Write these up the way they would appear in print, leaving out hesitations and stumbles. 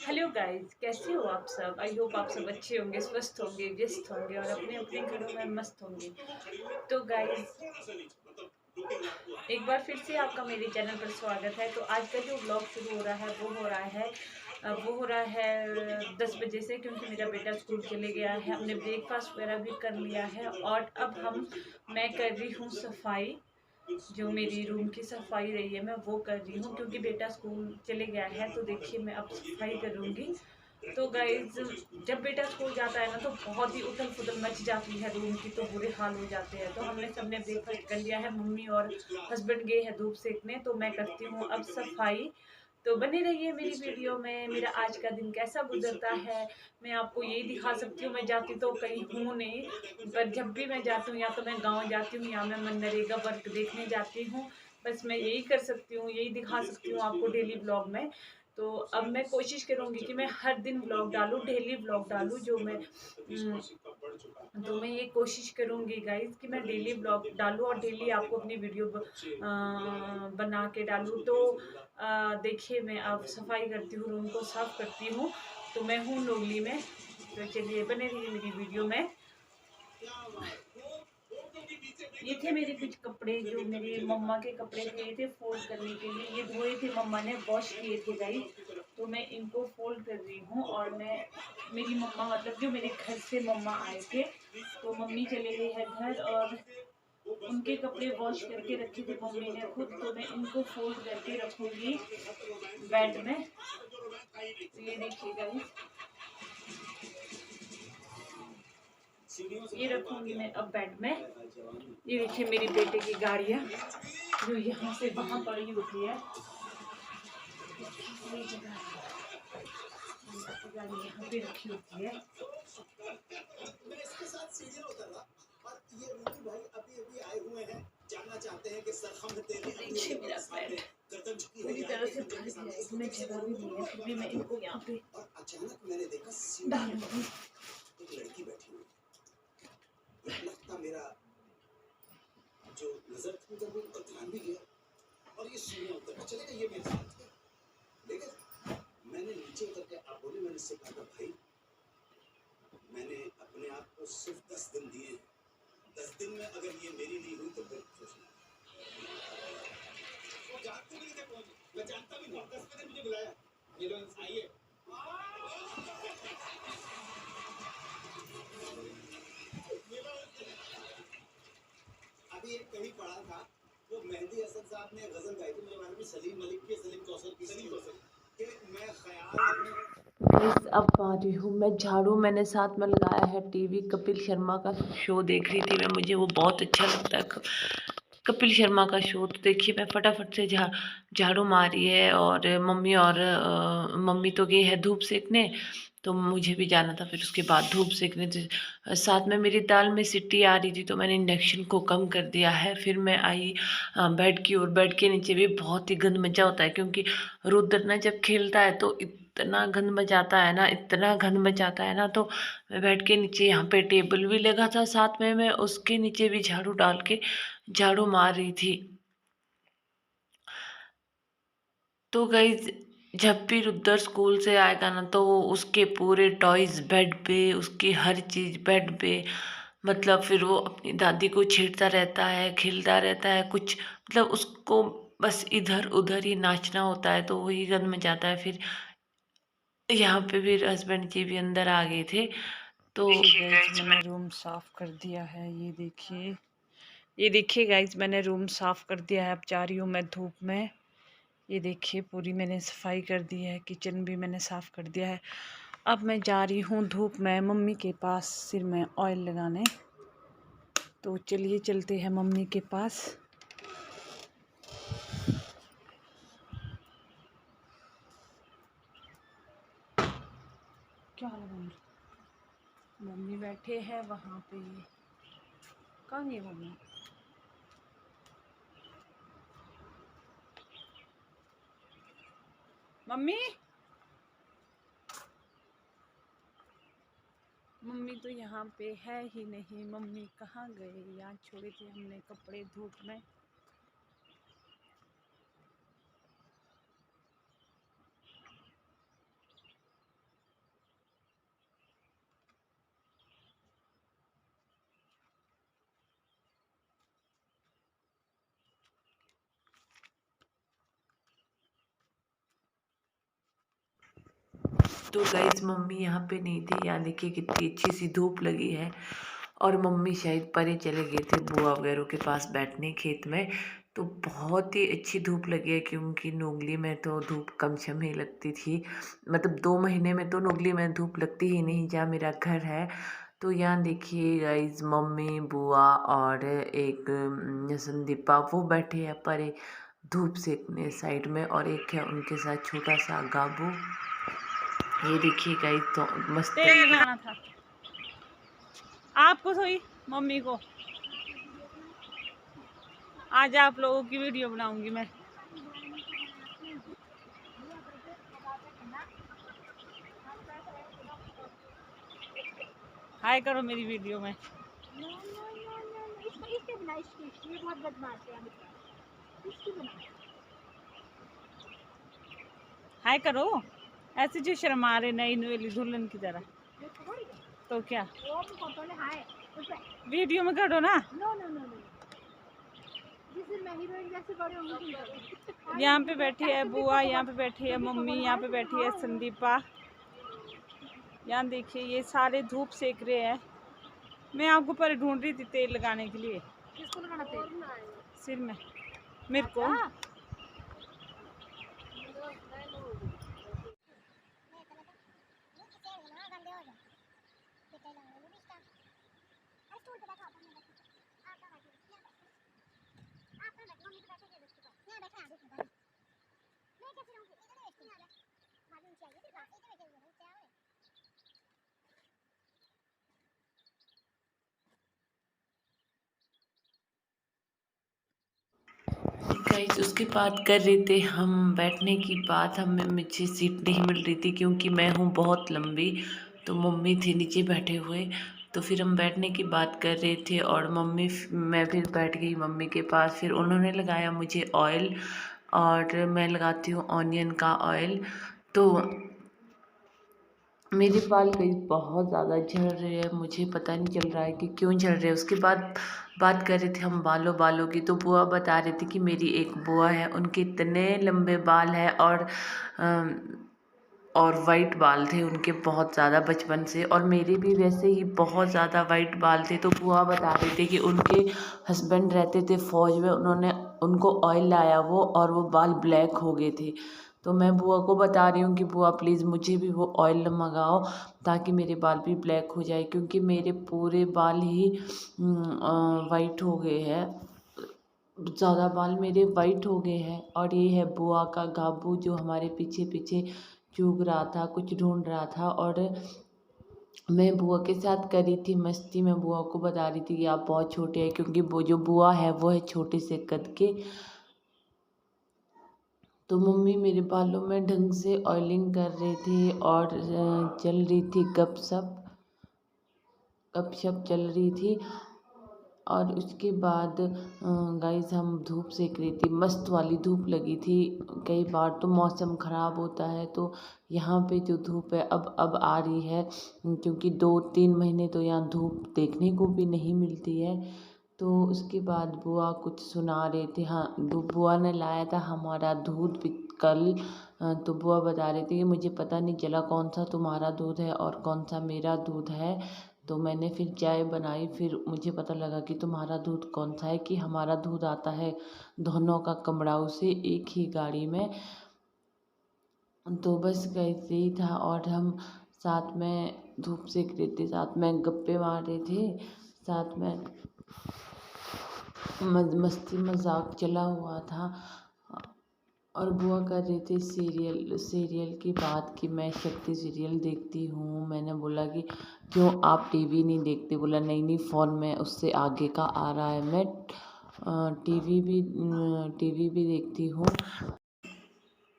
Hello guys, कैसे हो आप सब। आई होप आप सब अच्छे होंगे, स्वस्थ होंगे, व्यस्त होंगे और अपने अपने घरों में मस्त होंगे। तो गाइस, एक बार फिर से आपका मेरे चैनल पर स्वागत है। तो आज का जो ब्लॉग शुरू हो रहा है वो हो रहा है 10 बजे से, क्योंकि मेरा बेटा स्कूल चले गया है। हमने ब्रेकफास्ट वगैरह भी कर लिया है और अब मैं कर रही हूँ सफाई। जो मेरी रूम की सफाई रही है मैं वो कर रही हूँ, क्योंकि बेटा स्कूल चले गया है। तो देखिए, मैं अब सफाई करूँगी। तो गाइज, जब बेटा स्कूल जाता है ना तो बहुत ही उथल पुथल मच जाती है रूम की, तो बुरे हाल हो जाते हैं। तो हमने सबने ब्रेकफास्ट कर लिया है, मम्मी और हस्बैंड गए हैं धूप सेकने, तो मैं करती हूँ अब सफाई। तो बने रहिए मेरी वीडियो में। मेरा आज का दिन कैसा गुजरता है मैं आपको यही दिखा सकती हूँ। मैं जाती तो कहीं हूँ नहीं, पर जब भी मैं जाती हूँ या तो मैं गाँव जाती हूँ या मैं मनरेगा वर्क देखने जाती हूँ। बस मैं यही कर सकती हूँ, यही दिखा सकती हूँ आपको डेली ब्लॉग में। तो अब मैं कोशिश करूँगी कि मैं हर दिन ब्लॉग डालूँ, डेली ब्लॉग डालूँ। तो मैं ये कोशिश करूँगी गाइज कि मैं डेली ब्लॉग डालूँ और डेली आपको अपनी वीडियो बना के डालूँ। तो देखिए, मैं अब सफाई करती हूँ, रूम को साफ करती हूँ। तो मैं हूँ नोगली में। तो चलिए, बने रहिए मेरी वीडियो में। ये थे मेरे कुछ कपड़े, जो मेरे मम्मा के कपड़े थे, ये थे फोल्ड करने के लिए। ये धोए थे, मम्मा ने वॉश किए थे गाइस। तो मैं इनको फोल्ड कर रही हूँ। और मेरी मम्मा, मतलब जो मेरे घर से मम्मा आए थे, तो मम्मी चले गई है घर, और उनके कपड़े वॉश करके रखे थे मम्मी ने खुद। तो मैं इनको फोल्ड करके रखूंगी बेड में। तो ये देखिए गाइस, ये रखूंगी मैं अब बेड में। ये देखिए मेरी बेटे की गाड़ियाँ, जो यहाँ से वहाँ पड़ी होती है। ये जगह गाड़ी यहाँ पे रखी होती है। देखिए मेरा बेड पूरी तरह से भर गया है, इसमें जगह भी नहीं है, फिर भी मैं इनको यहाँ पे डालूंगी। गाइस, अब आ रही हूँ मैं झाड़ू। मैंने साथ में लगाया है टीवी, कपिल शर्मा का शो देख रही थी मैं, मुझे वो बहुत अच्छा लगता है कपिल शर्मा का शो। तो देखिए, मैं फटाफट से झाड़ू मारी है। और मम्मी तो गई है धूप सेकने, तो मुझे भी जाना था फिर उसके बाद धूप सेकने। तो साथ में मेरी दाल में सीटी आ रही थी, तो मैंने इंडक्शन को कम कर दिया है। फिर मैं आई बेड की ओर। बेड के नीचे भी बहुत ही गंद मचा होता है, क्योंकि रुद्र ना जब खेलता है तो इतना गंद मचाता है ना, इतना गंद मचाता है ना। तो मैं बेड के नीचे, यहाँ पे टेबल भी लगा था साथ में, मैं उसके नीचे भी झाड़ू डाल के झाड़ू मार रही थी। तो गाइज, जब भी रुद्र स्कूल से आएगा ना, तो उसके पूरे टॉयज बेड पे, उसकी हर चीज़ बेड पे। मतलब फिर वो अपनी दादी को छेड़ता रहता है, खेलता रहता है कुछ, मतलब उसको बस इधर उधर ही नाचना होता है। तो वही गंद में जाता है। फिर यहाँ पे भी हस्बैंड जी भी अंदर आ गए थे। तो गाइज, मैंने रूम साफ कर दिया है। ये देखिए गाइज, मैंने रूम साफ कर दिया है। अब जा रही हूँ मैं धूप में। ये देखिए, पूरी मैंने सफाई कर दी है, किचन भी मैंने साफ़ कर दिया है। अब मैं जा रही हूँ धूप में मम्मी के पास सिर में ऑयल लगाने। तो चलिए, चलते हैं मम्मी के पास। क्या हाल है मम्मी? मम्मी बैठे हैं वहाँ पे। कहाँ गई मम्मी? मम्मी मम्मी तो यहाँ पे है ही नहीं। मम्मी कहाँ गए? यहाँ छोड़े थे हमने कपड़े धूप में। तो गाइस मम्मी यहाँ पे नहीं थी। यहाँ देखिए कितनी अच्छी सी धूप लगी है और मम्मी शायद परे चले गए थे बुआ वगैरह के पास बैठने खेत में। तो बहुत ही अच्छी धूप लगी है क्योंकि नोगली में तो धूप कम शम ही लगती थी। मतलब 2 महीने में तो नोगली में धूप लगती ही नहीं जहाँ मेरा घर है। तो यहाँ देखिए गाइस मम्मी बुआ और एक संदीपा वो बैठे हैं परे धूप सेकने साइड में, और एक है उनके साथ छोटा सा गाबू। ये देखिए गाइस तो मस्त तेल लगाना था आपको सोई मम्मी को। आज आप लोगों की वीडियो बनाऊंगी मैं। हाय करो मेरी वीडियो में। इसके बना इसकी, ये बहुत बदमाश है। इसकी बना। हाय करो ऐसे जो शर्मा रहे नई नवेली दुल्हन की तरह। तो क्या वो फोटो ले हाय वीडियो में करो ना। नो नो नो नो जिस दिन मैं हीरोइन जैसे बड़े होंगे। यहाँ पे बैठी है बुआ, यहाँ पे बैठी है मम्मी, यहाँ पे बैठी है संदीपा। यहाँ देखिए ये सारे धूप सेक रहे हैं। मैं आपको पर ढूंढ रही थी तेल लगाने के लिए। किसको लगाना तेल? सिर में मेरे को। गाइस उसकी बात कर रहे थे हम बैठने की बात। हमें मुझे सीट नहीं मिल रही थी क्योंकि मैं हूँ बहुत लंबी, तो मम्मी थे नीचे बैठे हुए। तो फिर हम बैठने की बात कर रहे थे और मैं फिर बैठ गई मम्मी के पास। फिर उन्होंने लगाया मुझे ऑयल और मैं लगाती हूँ ऑनियन का ऑयल। तो मेरे बाल कई बहुत ज़्यादा झड़ रहे हैं, मुझे पता नहीं चल रहा है कि क्यों झड़ रहे हैं। उसके बाद बात कर रहे थे हम बालों की। तो बुआ बता रही थी कि मेरी एक बुआ है उनके इतने लंबे बाल हैं और वाइट बाल थे उनके बहुत ज़्यादा बचपन से, और मेरे भी वैसे ही बहुत ज़्यादा वाइट बाल थे। तो बुआ बता रहे थे कि उनके हस्बैंड रहते थे फ़ौज में, उन्होंने उनको ऑयल लाया वो और वो बाल ब्लैक हो गए थे। तो मैं बुआ को बता रही हूँ कि बुआ प्लीज़ मुझे भी वो ऑयल मंगाओ ताकि मेरे बाल भी ब्लैक हो जाए, क्योंकि मेरे पूरे बाल ही वाइट हो गए हैं। ज़्यादा बाल मेरे वाइट हो गए हैं। और ये है बुआ का गाबू जो हमारे पीछे पीछे चुग रहा था, कुछ ढूंढ रहा था। और मैं बुआ के साथ कर रही थी मस्ती। मैं बुआ को बता रही थी कि आप बहुत छोटे हैं, क्योंकि वो जो बुआ है वो है छोटे से कद के। तो मम्मी मेरे बालों में ढंग से ऑयलिंग कर रही थी और चल रही थी गपशप चल रही थी। और उसके बाद गाइस हम धूप सेक रही थी, मस्त वाली धूप लगी थी। कई बार तो मौसम ख़राब होता है, तो यहाँ पे जो धूप है अब आ रही है, क्योंकि 2-3 महीने तो यहाँ धूप देखने को भी नहीं मिलती है। तो उसके बाद बुआ कुछ सुना रहे थे। हाँ, बुआ ने लाया था हमारा दूध कल। तो बुआ बता रही थी कि मुझे पता नहीं चला कौन सा तुम्हारा दूध है और कौन सा मेरा दूध है। तो मैंने फिर चाय बनाई, फिर मुझे पता लगा कि तुम्हारा दूध कौन सा है, कि हमारा दूध आता है दोनों का कमड़ाऊ से एक ही गाड़ी में। तो बस ऐसे ही था। और हम साथ में धूप सेक रहे थे, साथ में गप्पे मार रहे थे, साथ में मस्ती मजाक चला हुआ था। और बुआ कर रही थी सीरियल की बात कि मैं शक्ति सीरियल देखती हूँ। मैंने बोला कि क्यों आप टीवी नहीं देखते? बोला नहीं फ़ोन में उससे आगे का आ रहा है। मैं टीवी भी देखती हूँ।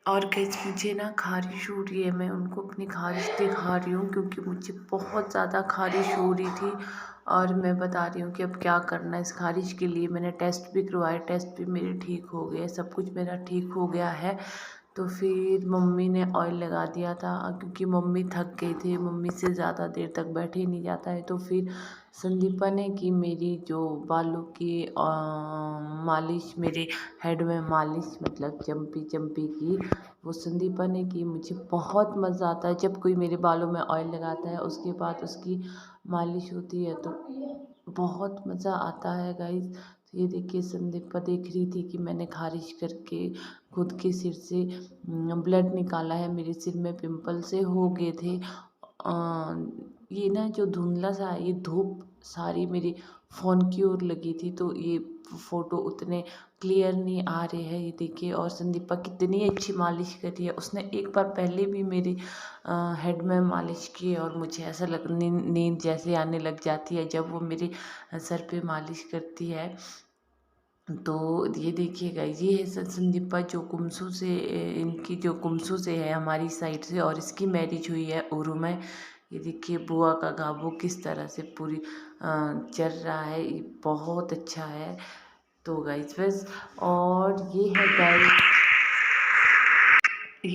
और गाइस मुझे ना ख़ारिश हो रही है, मैं उनको अपनी ख़ारिश दिखा रही हूँ क्योंकि मुझे बहुत ज़्यादा ख़ारिश हो रही थी। और मैं बता रही हूँ कि अब क्या करना है इस ख़ारिश के लिए। मैंने टेस्ट भी करवाए, टेस्ट भी मेरे ठीक हो गए, सब कुछ मेरा ठीक हो गया है। तो फिर मम्मी ने ऑयल लगा दिया था क्योंकि मम्मी थक गई थी, मम्मी से ज़्यादा देर तक बैठे ही नहीं जाता है। तो फिर संदीपा ने की मेरी जो बालों की मालिश, मेरे हेड में मालिश मतलब चम्पी चम्पी की, वो संदीपा ने की। मुझे बहुत मज़ा आता है जब कोई मेरे बालों में ऑयल लगाता है, उसके बाद उसकी मालिश होती है तो बहुत मज़ा आता है गाइस। तो ये देखिए संदीपा देख रही थी कि मैंने खारिश करके खुद के सिर से ब्लड निकाला है, मेरे सिर में पिंपल से हो गए थे। ये ना जो धुंधला सा है, ये धूप सारी मेरी फ़ोन की ओर लगी थी तो ये फ़ोटो उतने क्लियर नहीं आ रहे हैं। ये देखिए और संदीपा कितनी अच्छी मालिश कर रही है। उसने एक बार पहले भी मेरी हेड में मालिश की और मुझे ऐसा नींद जैसे आने लग जाती है जब वो मेरे सर पे मालिश करती है। तो ये देखिएगा, ये है संदीपा जो कुमसू से, इनकी जो कुमसू से है हमारी साइड से, और इसकी मैरिज हुई है उरू में। ये देखिए बुआ का गाबू किस तरह से पूरी चल रहा है, ये बहुत अच्छा है। तो गाइस बस, और ये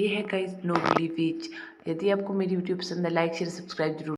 है गाइस नोगली बीच। यदि आपको मेरी वीडियो पसंद है, लाइक शेयर सब्सक्राइब जरूर।